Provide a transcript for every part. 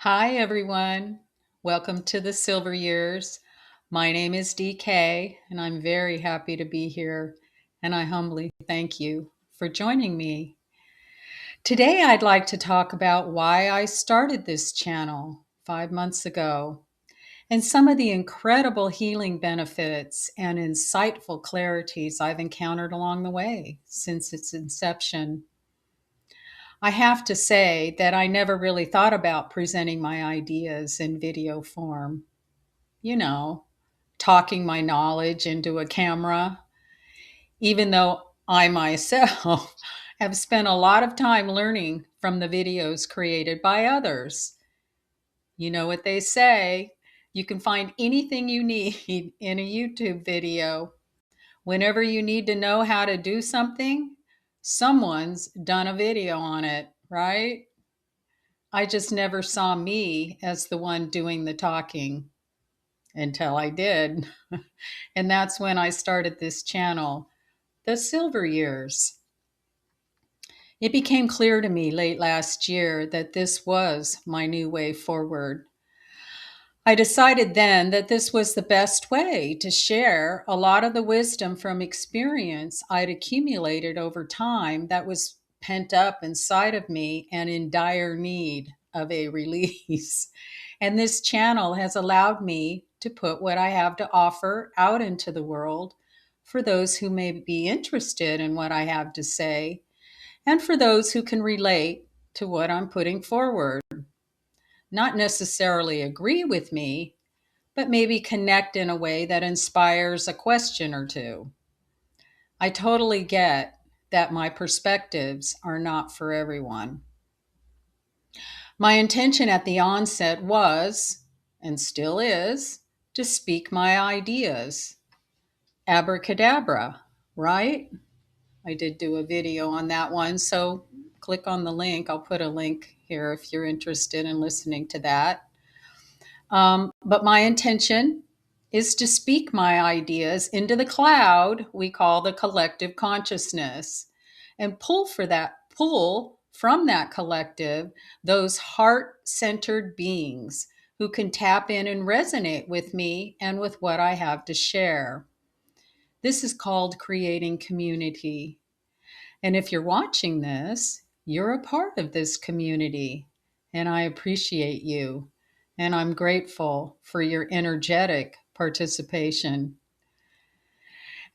Hi, everyone. Welcome to the Silver Years. My name is DK, and I'm very happy to be here. And I humbly thank you for joining me. Today, I'd like to talk about why I started this channel 5 months ago and some of the incredible healing benefits and insightful clarities I've encountered along the way since its inception. I have to say that I never really thought about presenting my ideas in video form, you know, talking my knowledge into a camera, even though I myself have spent a lot of time learning from the videos created by others. You know what they say, you can find anything you need in a YouTube video. Whenever you need to know how to do something, someone's done a video on it, right? I just never saw me as the one doing the talking until I did. And that's when I started this channel, The Silver Years. It became clear to me late last year that this was my new way forward. I decided then that this was the best way to share a lot of the wisdom from experience I'd accumulated over time that was pent up inside of me and in dire need of a release. And this channel has allowed me to put what I have to offer out into the world for those who may be interested in what I have to say, and for those who can relate to what I'm putting forward. Not necessarily agree with me, but maybe connect in a way that inspires a question or two. I totally get that my perspectives are not for everyone. My intention at the onset was, and still is, to speak my ideas. Abracadabra, right? I did do a video on that one, so click on the link. I'll put a link here if you're interested in listening to that. But my intention is to speak my ideas into the cloud we call the collective consciousness and pull from that collective those heart-centered beings who can tap in and resonate with me and with what I have to share. This is called creating community. And if you're watching this, you're a part of this community, and I appreciate you. And I'm grateful for your energetic participation.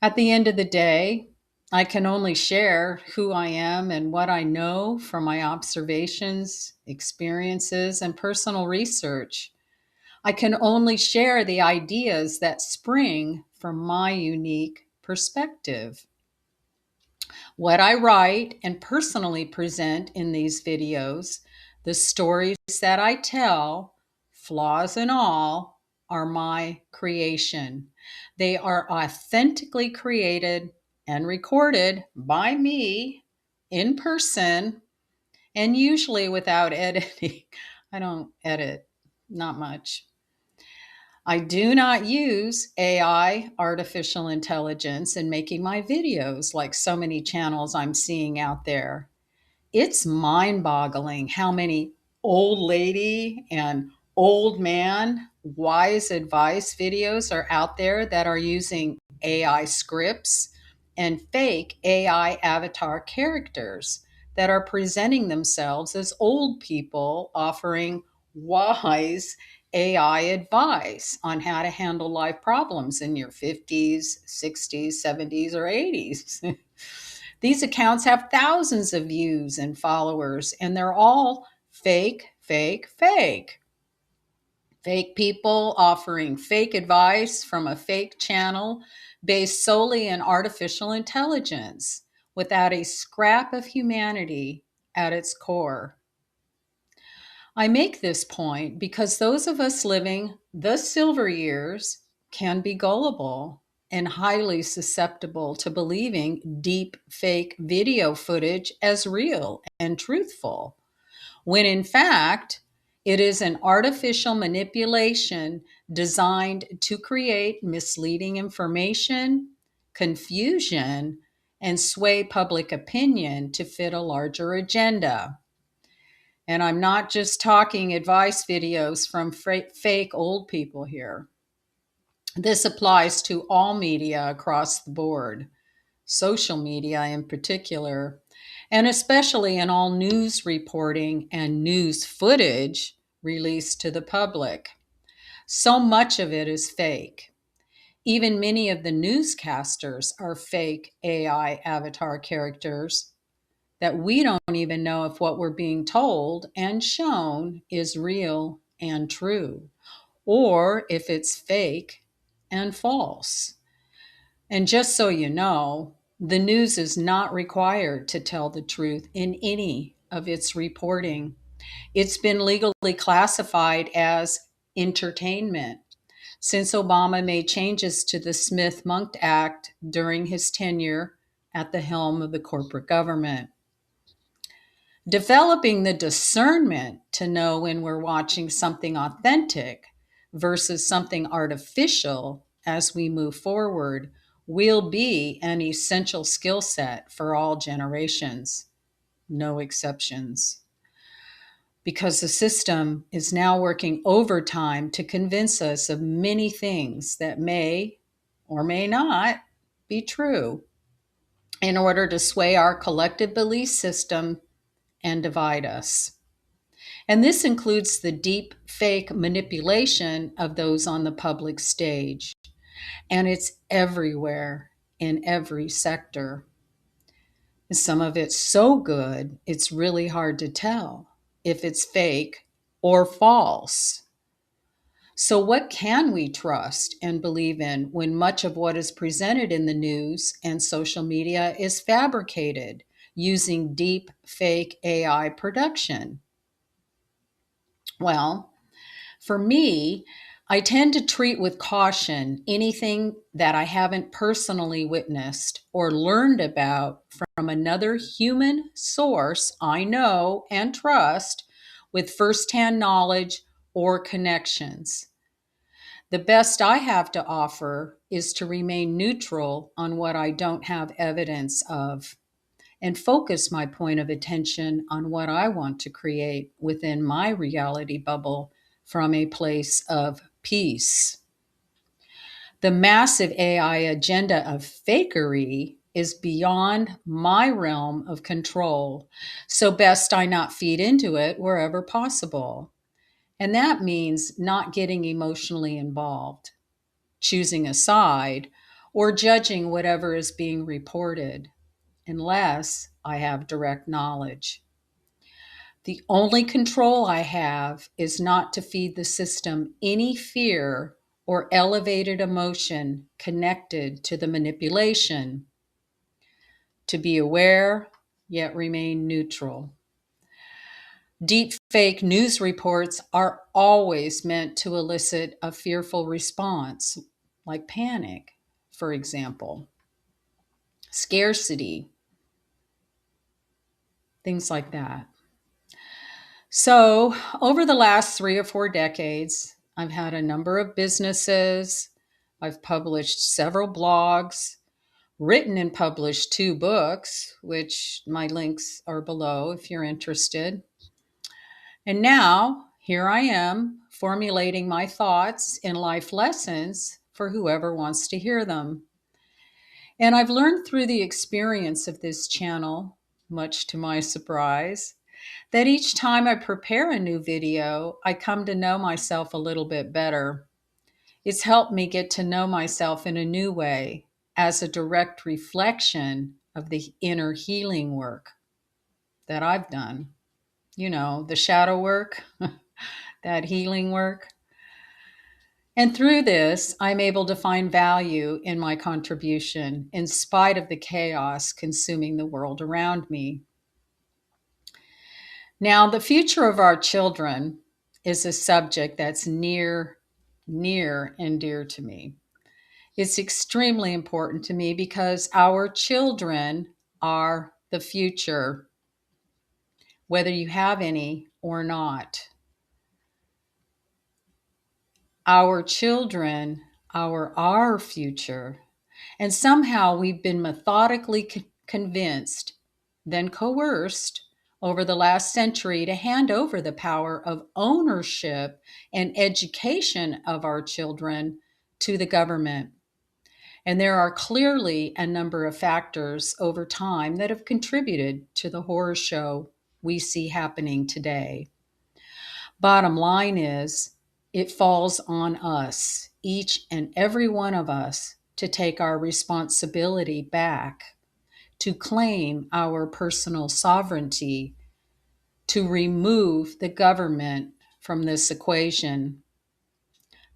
At the end of the day, I can only share who I am and what I know from my observations, experiences, and personal research. I can only share the ideas that spring from my unique perspective. What I write and personally present in these videos, the stories that I tell, flaws and all, are my creation. They are authentically created and recorded by me in person and usually without editing. I don't edit, not much. I do not use AI, artificial intelligence, in making my videos like so many channels I'm seeing out there. It's mind boggling how many old lady and old man wise advice videos are out there that are using AI scripts and fake AI avatar characters that are presenting themselves as old people offering wise AI advice on how to handle life problems in your 50s, 60s, 70s, or 80s. These accounts have thousands of views and followers, and they're all fake, fake, fake. Fake people offering fake advice from a fake channel based solely in artificial intelligence without a scrap of humanity at its core. I make this point because those of us living the silver years can be gullible and highly susceptible to believing deep fake video footage as real and truthful, when in fact, it is an artificial manipulation designed to create misleading information, confusion, and sway public opinion to fit a larger agenda. And I'm not just talking advice videos from fake old people here. This applies to all media across the board, social media in particular, and especially in all news reporting and news footage released to the public. So much of it is fake. Even many of the newscasters are fake AI avatar characters that we don't even know if what we're being told and shown is real and true, or if it's fake and false. And just so you know, the news is not required to tell the truth in any of its reporting. It's been legally classified as entertainment since Obama made changes to the Smith Mundt Act during his tenure at the helm of the corporate government. Developing the discernment to know when we're watching something authentic versus something artificial as we move forward will be an essential skill set for all generations, no exceptions. Because the system is now working overtime to convince us of many things that may or may not be true in order to sway our collective belief system and divide us. And this includes the deep fake manipulation of those on the public stage. And it's everywhere in every sector. Some of it's so good, it's really hard to tell if it's fake or false. So, what can we trust and believe in when much of what is presented in the news and social media is fabricated using deep fake AI production? Well, for me, I tend to treat with caution anything that I haven't personally witnessed or learned about from another human source I know and trust with firsthand knowledge or connections. The best I have to offer is to remain neutral on what I don't have evidence of and focus my point of attention on what I want to create within my reality bubble from a place of peace. The massive AI agenda of fakery is beyond my realm of control, so best I not feed into it wherever possible. And that means not getting emotionally involved, choosing a side, or judging whatever is being reported unless I have direct knowledge. The only control I have is not to feed the system any fear or elevated emotion connected to the manipulation, to be aware yet remain neutral. Deep fake news reports are always meant to elicit a fearful response, like panic, for example, scarcity, things like that. So, over the last 3 or 4 decades, I've had a number of businesses. I've published several blogs, written and published 2 books, which my links are below if you're interested. And now, here I am formulating my thoughts and life lessons for whoever wants to hear them. And I've learned through the experience of this channel, much to my surprise, that each time I prepare a new video, I come to know myself a little bit better. It's helped me get to know myself in a new way as a direct reflection of the inner healing work that I've done. You know, the shadow work, that healing work. And through this, I'm able to find value in my contribution in spite of the chaos consuming the world around me. Now, the future of our children is a subject that's near and dear to me. It's extremely important to me because our children are the future, whether you have any or not. Our children are our future. And somehow we've been methodically convinced, then coerced, over the last century to hand over the power of ownership and education of our children to the government. And there are clearly a number of factors over time that have contributed to the horror show we see happening today. Bottom line is, it falls on us, each and every one of us, to take our responsibility back, to claim our personal sovereignty, to remove the government from this equation.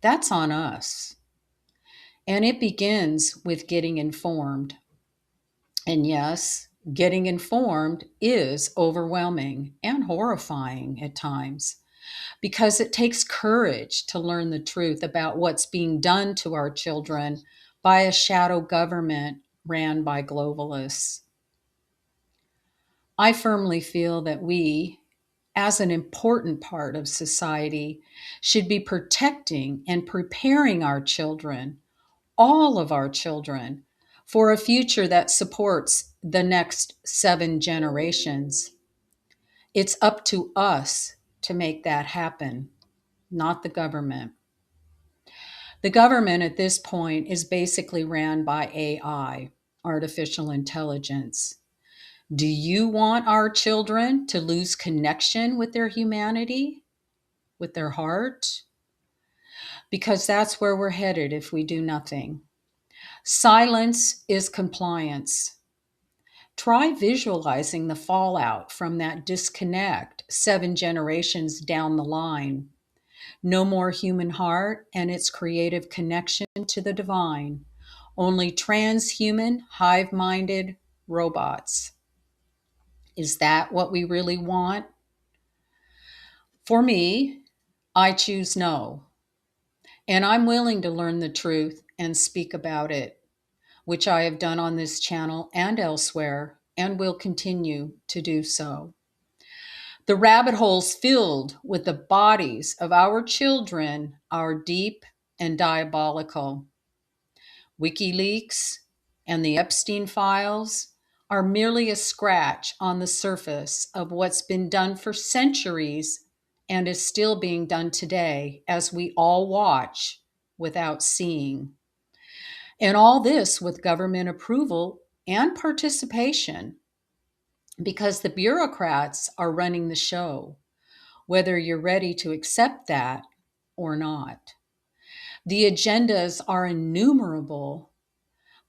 That's on us. And it begins with getting informed. And yes, getting informed is overwhelming and horrifying at times because it takes courage to learn the truth about what's being done to our children by a shadow government ran by globalists. I firmly feel that we, as an important part of society, should be protecting and preparing our children, all of our children, for a future that supports the next 7 generations. It's up to us to make that happen, not the government. The government at this point is basically ran by AI, artificial intelligence. Do you want our children to lose connection with their humanity, with their heart? Because that's where we're headed if we do nothing. Silence is compliance. Try visualizing the fallout from that disconnect 7 generations down the line. No more human heart and its creative connection to the divine. Only transhuman, hive-minded robots. Is that what we really want? For me, I choose no. And I'm willing to learn the truth and speak about it, which I have done on this channel and elsewhere, and will continue to do so. The rabbit holes filled with the bodies of our children are deep and diabolical. WikiLeaks and the Epstein files are merely a scratch on the surface of what's been done for centuries and is still being done today as we all watch without seeing. And all this with government approval and participation because the bureaucrats are running the show, whether you're ready to accept that or not. The agendas are innumerable,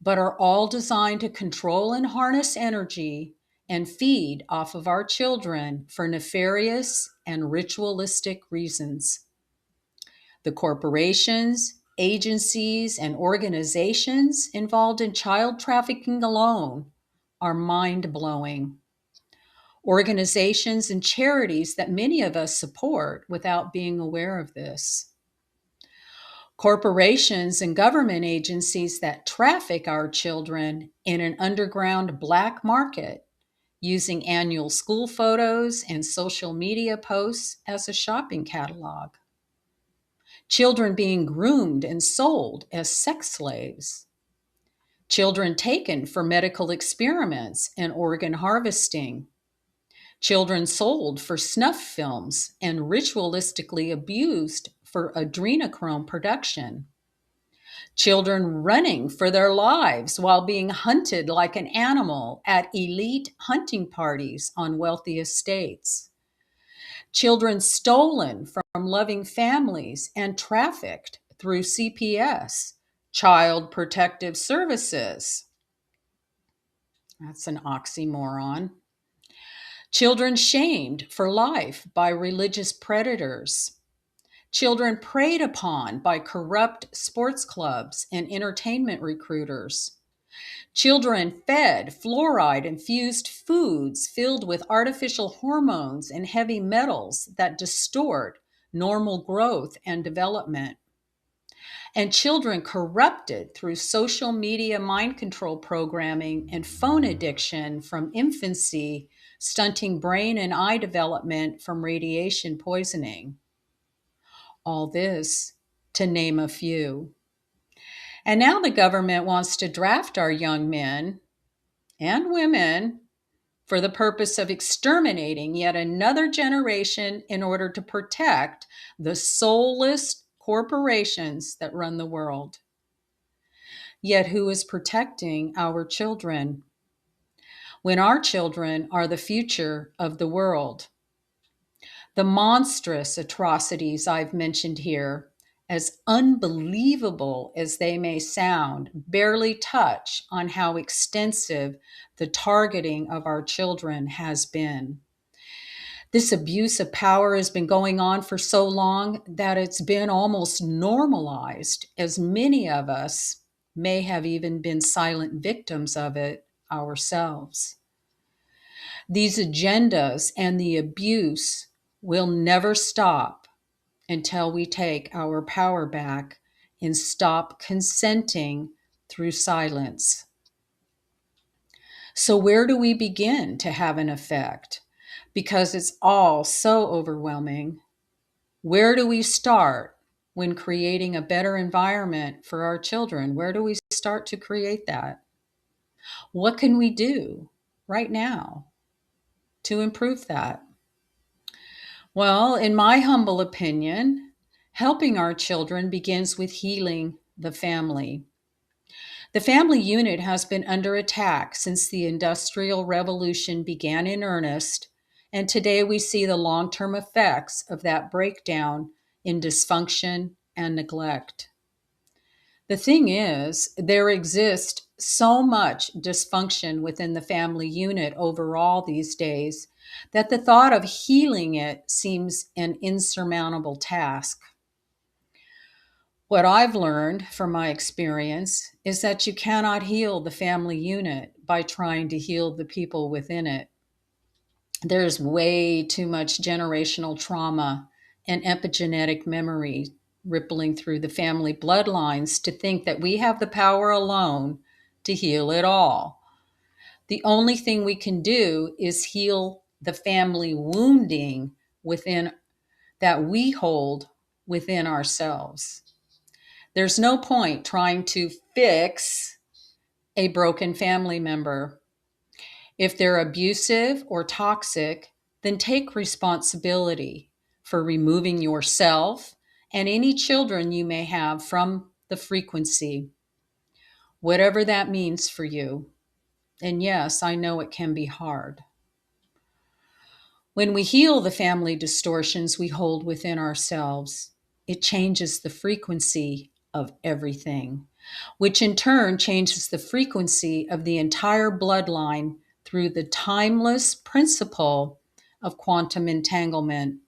but are all designed to control and harness energy and feed off of our children for nefarious and ritualistic reasons. The corporations, agencies, and organizations involved in child trafficking alone are mind-blowing. Organizations and charities that many of us support without being aware of this. Corporations and government agencies that traffic our children in an underground black market using annual school photos and social media posts as a shopping catalog. Children being groomed and sold as sex slaves. Children taken for medical experiments and organ harvesting. Children sold for snuff films and ritualistically abused for adrenochrome production. Children running for their lives while being hunted like an animal at elite hunting parties on wealthy estates. Children stolen from loving families and trafficked through CPS, Child Protective Services. That's an oxymoron. Children shamed for life by religious predators. Children preyed upon by corrupt sports clubs and entertainment recruiters. Children fed fluoride-infused foods filled with artificial hormones and heavy metals that distort normal growth and development. And children corrupted through social media mind control programming and phone addiction from infancy, stunting brain and eye development from radiation poisoning. All this to name a few. And now the government wants to draft our young men and women for the purpose of exterminating yet another generation in order to protect the soulless corporations that run the world. Yet who is protecting our children when our children are the future of the world? The monstrous atrocities I've mentioned here, as unbelievable as they may sound, barely touch on how extensive the targeting of our children has been. This abuse of power has been going on for so long that it's been almost normalized, as many of us may have even been silent victims of it ourselves. These agendas and the abuse will never stop until we take our power back and stop consenting through silence. So, where do we begin to have an effect? Because it's all so overwhelming. Where do we start when creating a better environment for our children? Where do we start to create that? What can we do right now to improve that? Well, in my humble opinion, helping our children begins with healing the family. The family unit has been under attack since the Industrial Revolution began in earnest, and today we see the long term effects of that breakdown in dysfunction and neglect. The thing is, there exists so much dysfunction within the family unit overall these days that the thought of healing it seems an insurmountable task. What I've learned from my experience is that you cannot heal the family unit by trying to heal the people within it. There's way too much generational trauma and epigenetic memory rippling through the family bloodlines to think that we have the power alone to heal it all. The only thing we can do is heal the family wounding within that we hold within ourselves. There's no point trying to fix a broken family member. If they're abusive or toxic, then take responsibility for removing yourself and any children you may have from the frequency, whatever that means for you. And yes, I know it can be hard. When we heal the family distortions we hold within ourselves, it changes the frequency of everything, which in turn changes the frequency of the entire bloodline through the timeless principle of quantum entanglement.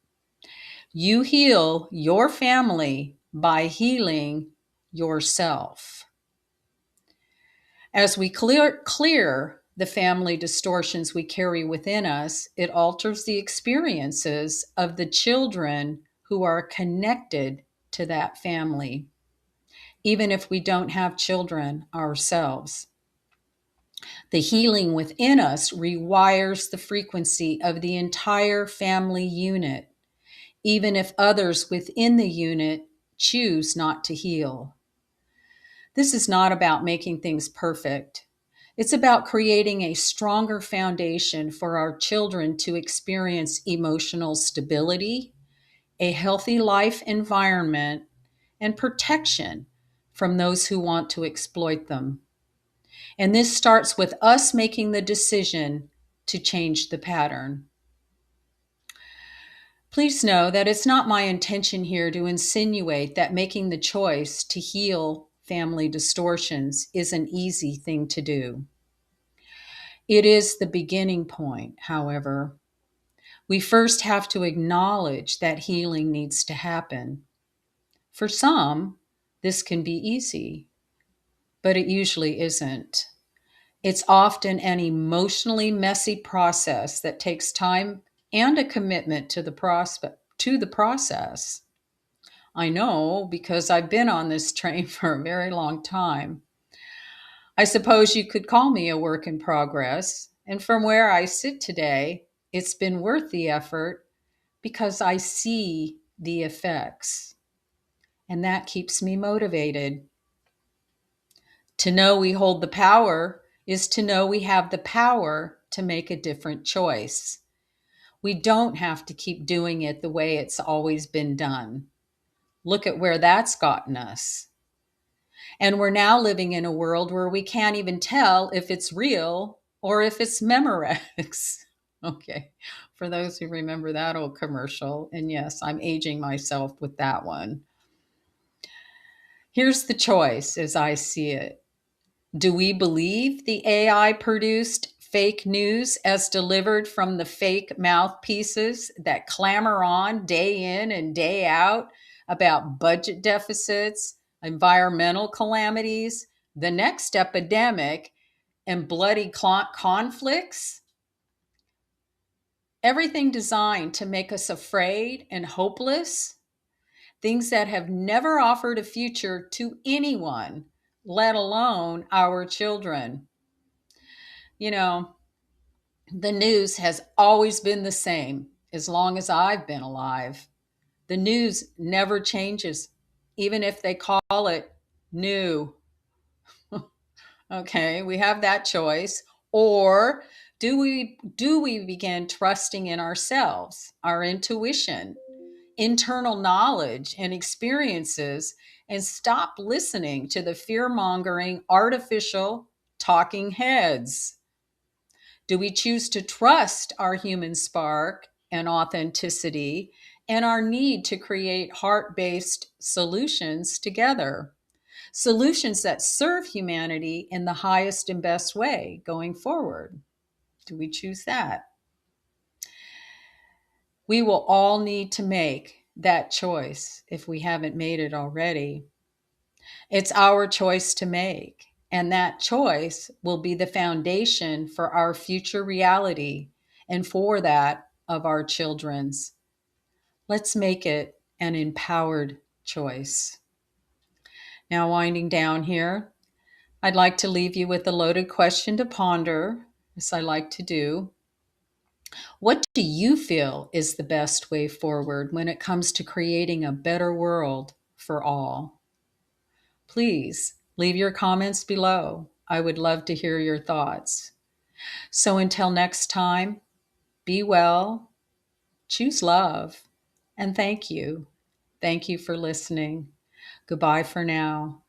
You heal your family by healing yourself. As we clear the family distortions we carry within us, it alters the experiences of the children who are connected to that family, even if we don't have children ourselves. The healing within us rewires the frequency of the entire family unit, even if others within the unit choose not to heal. This is not about making things perfect. It's about creating a stronger foundation for our children to experience emotional stability, a healthy life environment, and protection from those who want to exploit them. And this starts with us making the decision to change the pattern. Please know that it's not my intention here to insinuate that making the choice to heal family distortions is an easy thing to do. It is the beginning point, however. We first have to acknowledge that healing needs to happen. For some, this can be easy, but it usually isn't. It's often an emotionally messy process that takes time and a commitment to the process. I know because I've been on this train for a very long time. I suppose you could call me a work in progress, and from where I sit today, it's been worth the effort because I see the effects, and that keeps me motivated. To know we hold the power is to know we have the power to make a different choice. We don't have to keep doing it the way it's always been done. Look at where that's gotten us. And we're now living in a world where we can't even tell if it's real or if it's Memorex. Okay, for those who remember that old commercial, and yes, I'm aging myself with that one. Here's the choice as I see it. Do we believe the AI produced fake news as delivered from the fake mouthpieces that clamor on day in and day out about budget deficits, environmental calamities, the next epidemic, and bloody conflicts? Everything designed to make us afraid and hopeless, things that have never offered a future to anyone, let alone our children. You know, the news has always been the same as long as I've been alive. The news never changes, even if they call it new. Okay, we have that choice. Or do we begin trusting in ourselves, our intuition, internal knowledge and experiences, and stop listening to the fear-mongering artificial talking heads? Do we choose to trust our human spark and authenticity and our need to create heart-based solutions together? Solutions that serve humanity in the highest and best way going forward. Do we choose that? We will all need to make that choice if we haven't made it already. It's our choice to make, and that choice will be the foundation for our future reality and for that of our children's. Let's make it an empowered choice. Now, winding down here, I'd like to leave you with a loaded question to ponder, as I like to do. What do you feel is the best way forward when it comes to creating a better world for all? Please leave your comments below. I would love to hear your thoughts. So until next time, be well, choose love, and thank you. Thank you for listening. Goodbye for now.